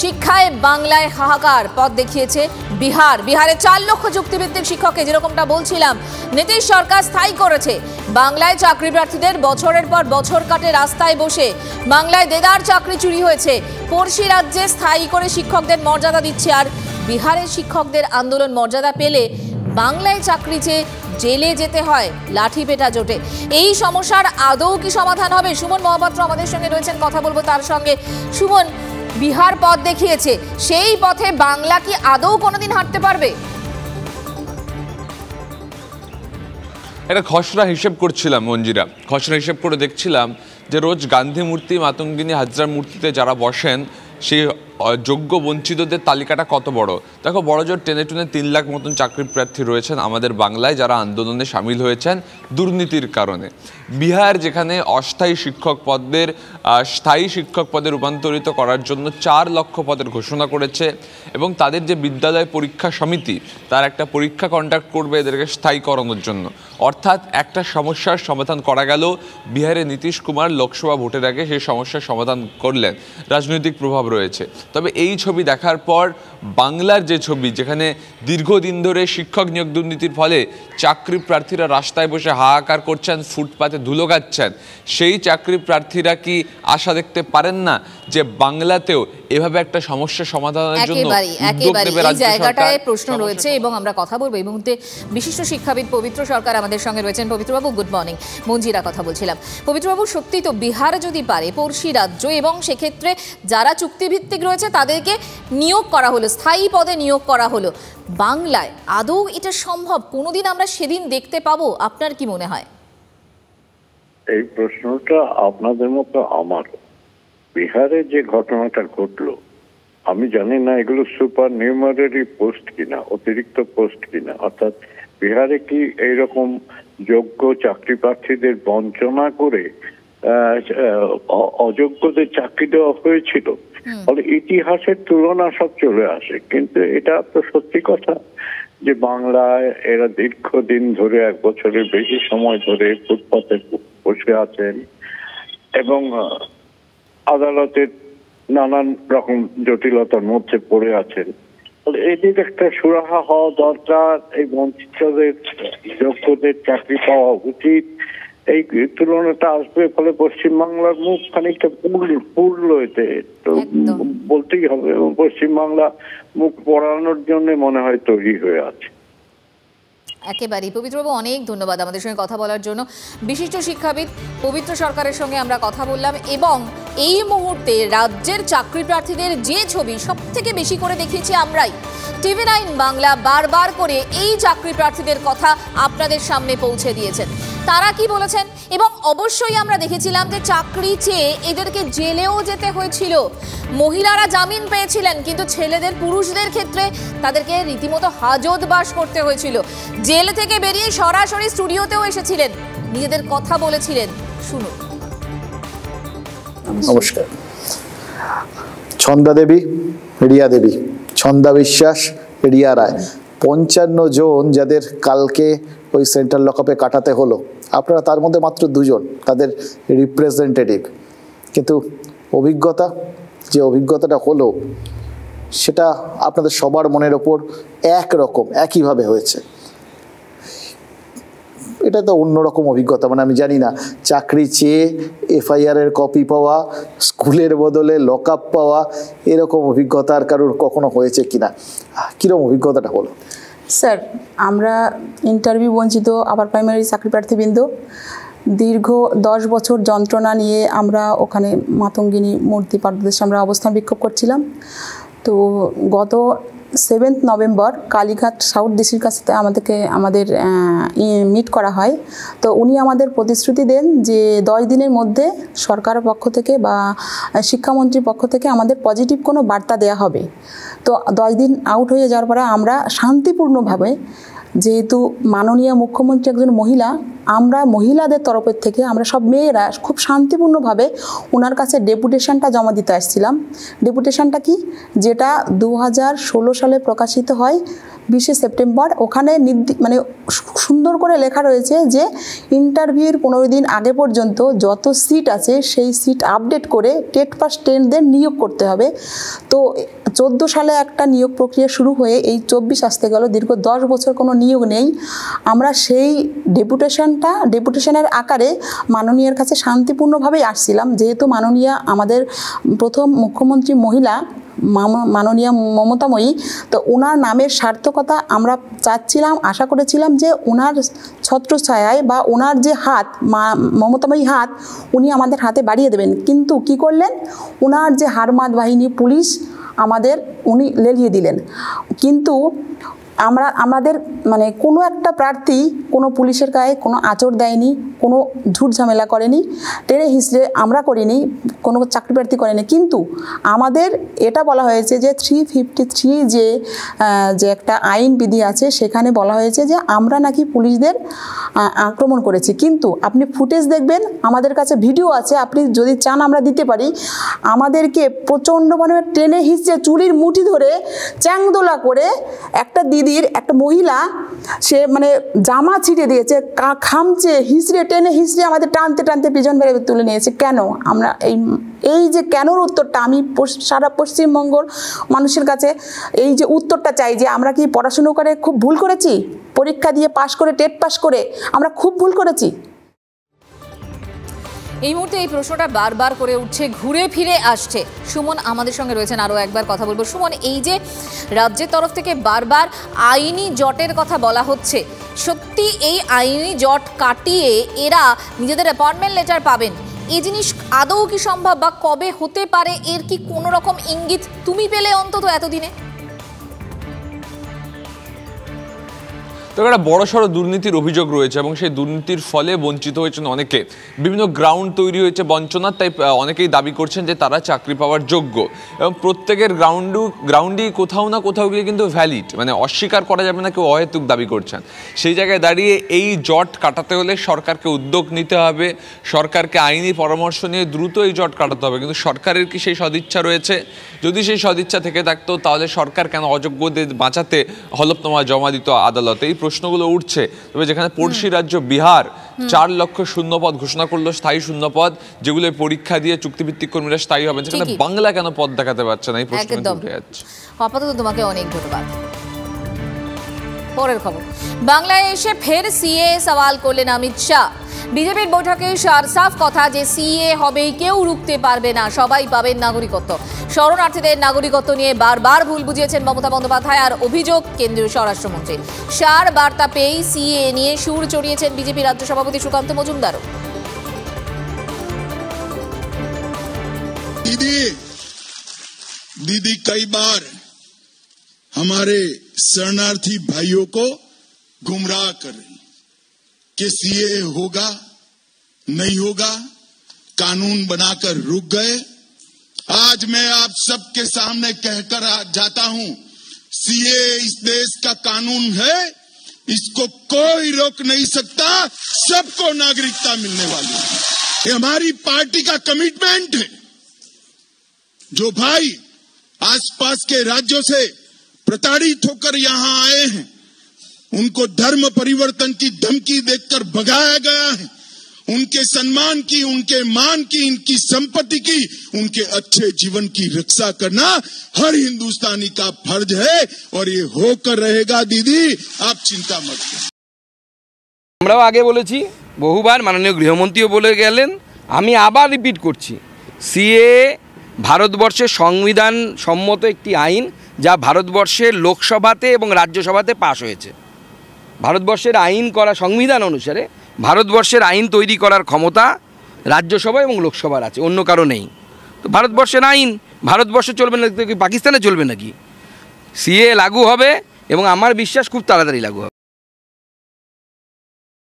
শিক্ষায় বাংলায় হাহাকার পথ দেখিয়েছে বিহারে 4 লক্ষ চুক্তিভিত্তিক শিক্ষককে যেরকমটা বলছিলাম নীতিশ সরকার স্থায়ী করেছে। বাংলায় চাকরি প্রার্থীদের বছরের পর বছর কাটে রাস্তায় বসে। বাংলায় দেদার চাকরি চুরি হয়েছে। পড়শি রাজ্যে স্থায়ী করে শিক্ষকদের মর্যাদা দিচ্ছে, আর বিহারের শিক্ষকদের আন্দোলন মর্যাদা পেলে বাংলায় চাকরি চেয়ে জেলে যেতে হয় লাঠি পেটা জোটে। এই সমস্যার আদৌ কি সমাধান হবে? সুমন মহাপাত্র আমাদের সঙ্গে রয়েছেন, কথা বলবো তার সঙ্গে। সুমন, বিহার পথ দেখিয়েছে, সেই পথে বাংলা কি আদৌ কোনোদিন হাঁটতে পারবে? একটা খসড়া হিসেব করছিলাম মঞ্জিরা, খসড়া হিসেব করে দেখছিলাম যে রোজ গান্ধী মূর্তি, মাতঙ্গিনী, হাজরা মূর্তিতে যারা বসেন সেই যোগ্য বঞ্চিতদের তালিকাটা কত বড়। দেখো, বড় জোর টেনে টুনে 3 লাখ মতন চাকরি প্রার্থী রয়েছেন আমাদের বাংলায়, যারা আন্দোলনে সামিল হয়েছেন দুর্নীতির কারণে। বিহার যেখানে অস্থায়ী শিক্ষক পদের স্থায়ী শিক্ষক পদে রূপান্তরিত করার জন্য 4 লক্ষ পদের ঘোষণা করেছে, এবং তাদের যে বিদ্যালয় পরীক্ষা সমিতি তার একটা পরীক্ষা কন্ডাক্ট করবে এদেরকে স্থায়ী করানোর জন্য। অর্থাৎ একটা সমস্যার সমাধান করা গেল। বিহারে নীতিশ কুমার লোকসভা ভোটের আগে সেই সমস্যার সমাধান করলেন, রাজনৈতিক প্রভাব রয়েছে। তবে এই ছবি দেখার পর বাংলার যে ছবি, যেখানে দীর্ঘদিন ধরে শিক্ষক নিয়োগ দুর্নীতির ফলে চাকরি প্রার্থীরা রাস্তায় বসে হাহাকার করছেন, ফুটপাতে ধুলো খাচ্ছেন, সেই চাকরি প্রার্থীরা কি আশা দেখতে পারেন না যে বাংলাতেও এভাবে একটা সমস্যা সমাধানের জন্য উদ্যোগ নেবে রাজ্য সরকার? জায়গাটায় প্রশ্ন রয়েছে এবং আমরা কথা বলবো। এই মুহূর্তে বিশিষ্ট শিক্ষাবিদ পবিত্র সরকার আমাদের সঙ্গে রয়েছেন। পবিত্রবাবু, গুড মর্নিং। মঞ্জিরা কথা বলছিলাম। পবিত্রবাবু, সত্যি তো বিহার যদি পারে, পড়শি রাজ্য, এবং সেক্ষেত্রে যারা চুক্তিভিত্তিক রয়েছে তাদেরকে নিয়োগ করা হলো, স্থায়ী পদে নিয়োগ করা হলো, বাংলায় আদৌ এটা সম্ভব? কোনোদিন আমরা সেদিন দেখতে পাবো? আপনার কি মনে হয়? এই প্রশ্নটা আপনাদের মতো আমার। বিহারে যে ঘটনাটা ঘটলো, আমি জানি না এগুলো সুপার নিউমারি পোস্ট কিনা, অতিরিক্ত পোস্ট কিনা। অর্থাৎ বিহারে কি এইরকম যোগ্য চাকরি প্রার্থীদের বঞ্চনা করে অযোগ্যদের চাকরি দেওয়া হয়েছিল? ফলে ইতিহাসের তুলনা সব চলে আসে। কিন্তু এটা তো সত্যি কথা যে বাংলায় এরা দীর্ঘদিন ধরে, 1 বছরের বেশি সময় ধরে ফুটপাতে বসে আছেন এবং আদালতের নানান রকম জটিলতার মধ্যে পড়ে আছেন। এদিকে একটা সুরাহা হওয়া দরকার। এই বঞ্চিতদের যোগ্যদের চাকরি পাওয়া উচিত। এই তুলনাটা আসবে, ফলে পশ্চিমবাংলার মুখ খানিকটা পুরল। এতে তো বলতেই হবে, এবং পশ্চিমবাংলা মুখ পড়ানোর জন্য মনে হয় তৈরি হয়ে আছে। একেবারেই। পবিত্রবাবু, অনেক ধন্যবাদ আমাদের সঙ্গে কথা বলার জন্য। বিশিষ্ট শিক্ষাবিদ পবিত্র সরকারের সঙ্গে আমরা কথা বললাম, এবং এই মুহূর্তে রাজ্যের চাকরি প্রার্থীদের যে ছবি সব থেকে বেশি করে দেখিয়েছি আমরাই। TV9 বাংলা বারবার করে এই চাকরি প্রার্থীদের কথা আপনাদের সামনে পৌঁছে দিয়েছেন। তারা কি বলেছেন, এবং অবশ্যই আমরা দেখেছিলাম যে চাকরি চেয়ে এদেরকে জেলেও যেতে হয়েছিল। মহিলারা জামিন পেয়েছিলেন, কিন্তু ছেলেদের, পুরুষদের ক্ষেত্রে তাদেরকে রীতিমতো হাজতবাস করতে হয়েছিল। জেল থেকে বেরিয়ে সরাসরি স্টুডিওতেও এসেছিলেন, নিজেদের কথা বলেছিলেন। শুনুন। নমস্কার। ছন্দা দেবী, রিয়া দেবী, ছন্দা বিশ্বাস, রিয়া রায়, 55 জন যাদের কালকে ওই সেন্ট্রাল লকআপে কাটাতে হলো, আপনারা তার মধ্যে মাত্র 2 জন তাদের রিপ্রেজেন্টেটিভ। কিন্তু অভিজ্ঞতা, যে অভিজ্ঞতাটা হলো সেটা আপনাদের সবার মনের ওপর একরকম, একইভাবে হয়েছে। এটা তো অন্যরকম অভিজ্ঞতা। মানে আমি জানি না, চাকরি চেয়ে FIR এর কপি পাওয়া, স্কুলের বদলে লকআপ পাওয়া, এরকম অভিজ্ঞতা আর কারোর কখনো হয়েছে কিনা? কীরকম অভিজ্ঞতাটা হলো? স্যার, আমরা ইন্টারভিউ বঞ্চিত আপার প্রাইমারি চাকরি প্রার্থীবৃন্দ দীর্ঘ 10 বছর যন্ত্রণা নিয়ে আমরা ওখানে মাতঙ্গিনী মূর্তি পাদদেশে আমরা অবস্থান বিক্ষোভ করছিলাম। তো গত 7 নভেম্বর কালীঘাট সাউথ ডিসির কাছে আমাদের মিট করা হয়। তো উনি আমাদের প্রতিশ্রুতি দেন যে 10 দিনের মধ্যে সরকারের পক্ষ থেকে বা শিক্ষামন্ত্রীর পক্ষ থেকে আমাদের পজিটিভ কোনো বার্তা দেওয়া হবে। তো 10 দিন আউট হয়ে যাওয়ার পরে আমরা শান্তিপূর্ণভাবে, যেহেতু মাননীয় মুখ্যমন্ত্রী একজন মহিলা, আমরা মহিলাদের তরফের থেকে আমরা সব মেয়েরা খুব শান্তিপূর্ণভাবে ওনার কাছে ডেপুটেশনটা জমা দিতে আসছিলাম। ডেপুটেশনটা কি, যেটা 2016 সালে প্রকাশিত হয় 20শে সেপ্টেম্বর। ওখানে মানে সুন্দর করে লেখা রয়েছে যে ইন্টারভিউর 15 দিন আগে পর্যন্ত যত সিট আছে সেই সিট আপডেট করে টেট পাস 10দের নিয়োগ করতে হবে। তো 14 সালে একটা নিয়োগ প্রক্রিয়া শুরু হয়ে এই 24 আসতে গেল, দীর্ঘ 10 বছর কোনো নিয়োগ নেই। আমরা সেই ডেপুটেশনের আকারে মাননীয়ার কাছে শান্তিপূর্ণভাবেই আসছিলাম, যেহেতু মাননীয়া আমাদের প্রথম মুখ্যমন্ত্রী মহিলা মাননীয়া মমতাময়ী, তো ওনার নামের সার্থকতা আমরা চাচ্ছিলাম, আশা করেছিলাম যে ওনার ছত্রছায়ায় বা ওনার যে হাত, মমতাময়ী হাত, উনি আমাদের হাতে বাড়িয়ে দেবেন। কিন্তু কি করলেন, ওনার যে হারমাদ বাহিনী পুলিশ উনি লেলিয়ে দিলেন। কিন্তু আমাদের মানে কোনো একটা প্রার্থী কোনো পুলিশের গায়ে কোনো আঁচড় দেয়নি, কোনো ঝুট ঝামেলা করেনি, টেনে হিসড়ে আমরা করিনি, কোনো চাকরি প্রার্থী করেনি। কিন্তু আমাদের এটা বলা হয়েছে যে 353 যে একটা আইন বিধি আছে সেখানে বলা হয়েছে যে আমরা নাকি পুলিশদের আক্রমণ করেছি। কিন্তু আপনি ফুটেজ দেখবেন, আমাদের কাছে ভিডিও আছে, আপনি যদি চান আমরা দিতে পারি। আমাদেরকে প্রচণ্ড মানে টেনে হিসড়ে চুরির মুঠি ধরে চ্যাংদোলা করে একটা মহিলা সে মানে জামা ছিঁড়ে দিয়েছে, খামচে হিসড়ে টেনে হিসড়ে আমাদের টানতে টানতে পিছন বেড়ে তুলে নিয়েছে। কেন? আমরা এই যে কেনর উত্তরটা আমি সারা পশ্চিমবঙ্গর মানুষের কাছে এই যে উত্তরটা চাই, যে আমরা কি পড়াশুনো করে খুব ভুল করেছি, পরীক্ষা দিয়ে পাশ করে টেট পাস করে আমরা খুব ভুল করেছি? এই মুহূর্তে এই প্রশ্নটা বারবার করে উঠছে, ঘুরে ফিরে আসছে। সুমন আমাদের সঙ্গে রয়েছেন, আরও একবার কথা বলবো। সুমন, এই যে রাজ্যের তরফ থেকে বারবার আইনি জটের কথা বলা হচ্ছে, সত্যি এই আইনি জট কাটিয়ে এরা নিজেদের অ্যাপয়েন্টমেন্ট লেটার পাবেন, এই জিনিস আদৌ কি সম্ভব বা কবে হতে পারে, এর কি কোনো রকম ইঙ্গিত তুমি পেলে অন্তত এতদিনে? তো একটা বড়সড় দুর্নীতির অভিযোগ রয়েছে এবং সেই দুর্নীতির ফলে বঞ্চিত হয়েছেন অনেকে। বিভিন্ন গ্রাউন্ড তৈরি হয়েছে বঞ্চনার, তাই অনেকেই দাবি করছেন যে তারা চাকরি পাওয়ার যোগ্য এবং প্রত্যেকের গ্রাউন্ডই কোথাও না কোথাও গিয়ে কিন্তু ভ্যালিড, মানে অস্বীকার করা যাবে না কেউ অহেতুক দাবি করছেন। সেই জায়গায় দাঁড়িয়ে এই জট কাটাতে হলে সরকারকে উদ্যোগ নিতে হবে, সরকারকে আইনি পরামর্শ নিয়ে দ্রুত এই জট কাটাতে হবে। কিন্তু সরকারের কি সেই সদিচ্ছা রয়েছে? যদি সেই সদিচ্ছা থেকে থাকতো তাহলে সরকার কেন অযোগ্যদের বাঁচাতে হলফনামা জমা দিত আদালতে? এই প্রশ্নগুলো উঠছে। তবে যেখানে পড়শি রাজ্য বিহার 4 লক্ষ শূন্যপদ ঘোষণা করলো, স্থায়ী শূন্যপদ, যেগুলো পরীক্ষা দিয়ে চুক্তিভিত্তিক কর্মীরা স্থায়ী হবেন, সেখানে বাংলা কেন পদ দেখাতে পারছে না? এই প্রশ্ন উঠে যাচ্ছে। আপাতত তোমাকে অনেক ধন্যবাদ। পরের খবর, বাংলায় এসে ফের সিএ সওয়াল করলেন অমিত শাহ। বিজেপির বৈঠকে সাফ কথা যে সিএ হবেই, কেউ রুখতে পারবে না, সবাই পাবেন নাগরিকত্ব। শরণার্থীদের নাগরিকত্ব নিয়ে বারবার ভুল বুঝিয়েছেন মমতা বন্দ্যোপাধ্যায়, আর অভিযোগ কেন্দ্রীয় স্বরাষ্ট্রমন্ত্রী। সার বার্তা পেয়েই সিএ নিয়ে সুর চড়িয়েছেন বিজেপি রাজ্য সভাপতি সুকান্ত মজুমদারও। दीदी कई बार हमारे शरणार्थी भाइयों को गुमराह कर रही कि सीए होगा नहीं होगा, कानून बनाकर रुक गए। आज मैं आप सबके सामने कहकर जाता हूं, सीए इस देश का कानून है, इसको कोई रोक नहीं सकता, सबको नागरिकता मिलने वाली है। ये हमारी पार्टी का कमिटमेंट है। जो भाई आसपास के राज्यों से प्रताड़ित होकर यहां आए हैं, उनको धर्म परिवर्तन की धमकी देकर भगाया गया है, उनके सम्मान की, उनके मान की, इनकी संपत्ति की, उनके अच्छे जीवन की रक्षा करना हर हिंदुस्तानी का फर्ज है और ये होकर रहेगा। दीदी आप चिंता मत करें। আমরাও আগে বলেছি বহুবার, মাননীয় গৃহমন্ত্রীও বলে গেলেন, আমি আবার রিপিট করছি, সিএ ভারতবর্ষের সংবিধান সম্মত একটি আইন, যা ভারতবর্ষের লোকসভাতে এবং রাজ্যসভাতে পাশ হয়েছে। ভারতবর্ষের আইন করা, সংবিধান অনুসারে ভারতবর্ষের আইন তৈরি করার ক্ষমতা রাজ্যসভা এবং লোকসভার আছে, অন্য কারো নেই। তো ভারতবর্ষের আইন ভারতবর্ষে চলবে না, পাকিস্তানে চলবে নাকি? সিএ লাগু হবে এবং আমার বিশ্বাস খুব তাড়াতাড়ি লাগু হবে।